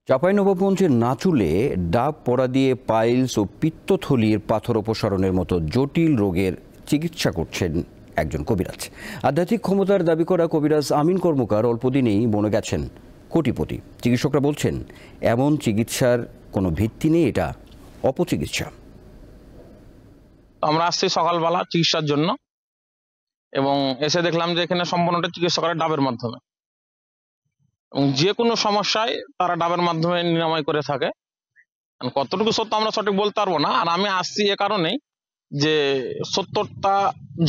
চাঁপাইনবাবগঞ্জের নাচুলে ডাব পড়া দিয়ে পাইলস ও পিত্তথলির পাথর অপসারণের মতো জটিল রোগের চিকিৎসা করছেন একজন কবিরাজ। আধ্যাত্মিক ক্ষমতার দাবি করা কবিরাজ আমিন কর্মকার অল্পদিনেই বনে গেছেন কোটিপতি। চিকিৎসকরা বলছেন এমন চিকিৎসার কোনো ভিত্তি নেই, এটা অপচিকিৎসা। আমরা আসছি সকালবেলা চিকিৎসার জন্য এবং এসে দেখলাম যে এখানে সম্পূর্ণটা চিকিৎসা করে ডাবের মাধ্যমে, এবং যে কোনো সমস্যায় তারা ডাবের মাধ্যমে নিরাময় করে থাকে। কতটুকু সত্য আমরা সঠিক বলতে পারবো না, আর আমি আসছি এ কারণেই যে সত্যটা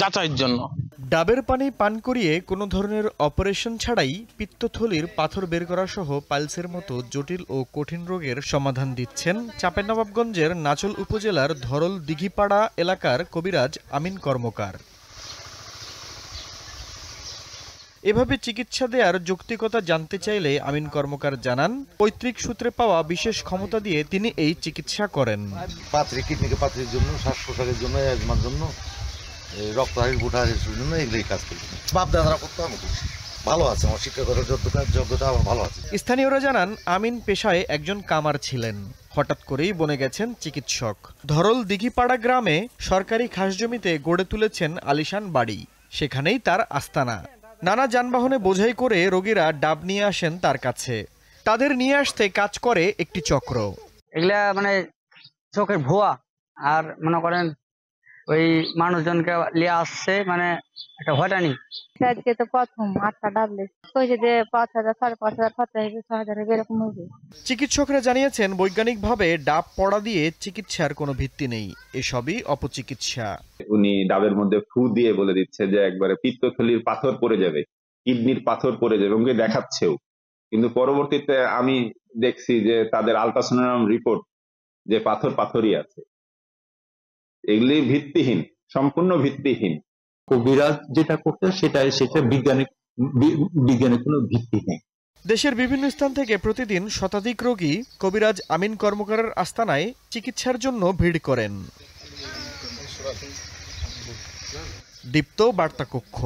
যাচাইয়ের জন্য। ডাবের পানি পান করিয়ে কোনো ধরনের অপারেশন ছাড়াই পিত্তথলির পাথর বের করা সহ পাইলসের মতো জটিল ও কঠিন রোগের সমাধান দিচ্ছেন চাঁপাইনবাবগঞ্জের নাচল উপজেলার ধরল দিঘিপাড়া এলাকার কবিরাজ আমিন কর্মকার। এভাবে চিকিৎসা দেওয়ার যৌক্তিকতা জানতে চাইলে আমিন কর্মকার জানান, পৈতৃক সূত্রে পাওয়া বিশেষ ক্ষমতা দিয়ে তিনি এই চিকিৎসা করেন। পাথরি, কিডনিকে পাথরির জন্য, শ্বাস প্রশ্বাসের জন্য, অ্যাজমার জন্য, রক্তহারির বুটাহারির জন্য এগুলোই কাজ করি। বাপ দাদারা করতে আমি ভালো আছে, আমার শিক্ষাগত যোগ্যতা আমার ভালো আছে। স্থানীয়রা জানান, আমিন পেশায় একজন কামার ছিলেন, হঠাৎ করেই বনে গেছেন চিকিৎসক। ধরল দিঘিপাড়া গ্রামে সরকারি খাস জমিতে গড়ে তুলেছেন আলিশান বাড়ি, সেখানেই তার আস্তানা। নানা যানবাহনে বোঝাই করে রোগীরা ডাব নিয়ে আসেন তার কাছে। তাদের নিয়ে আসতে কাজ করে একটি চক্র। এগুলা মানে চোখের ভুয়া, আর মনে করেন ওই মানুষজনকে নিয়ে আসছে, মানে একটা হয়রানি। আজকে তো প্রথম 8টা ডাবলে কইছে যে 5,000, 5,500 খরচা হবে, 6,000 হবে, এরকম হবে। চিকিৎসকরা জানিয়েছেন বৈজ্ঞানিকভাবে ডাব পড়া দিয়ে চিকিৎসার কোনো ভিত্তি নেই, এসবই অপচিকিৎসা। উনি ডাবের মধ্যে ফু দিয়ে বলে দিচ্ছে যে একবারে পিত্তথলির পাথর পড়ে যাবে, কিডনির পাথর পড়ে যাবে, ওকে দেখাচ্ছেও। কিন্তু পরবর্তীতে আমি দেখছি যে তাদের আলট্রাসোনোগ্রাম রিপোর্ট যে পাথরই আছে। এগুলি ভিত্তিহীন, সম্পূর্ণ ভিত্তিহীন। কবিরাজ যেটা করতে সেটা বিজ্ঞানের কোনো ভিত্তি নেই। দেশের বিভিন্ন স্থান থেকে প্রতিদিন শতাধিক রোগী কবিরাজ আমিন কর্মকারের আস্তানায় চিকিৎসার জন্য ভিড় করেন। দীপ্ত বার্তা কক্ষ।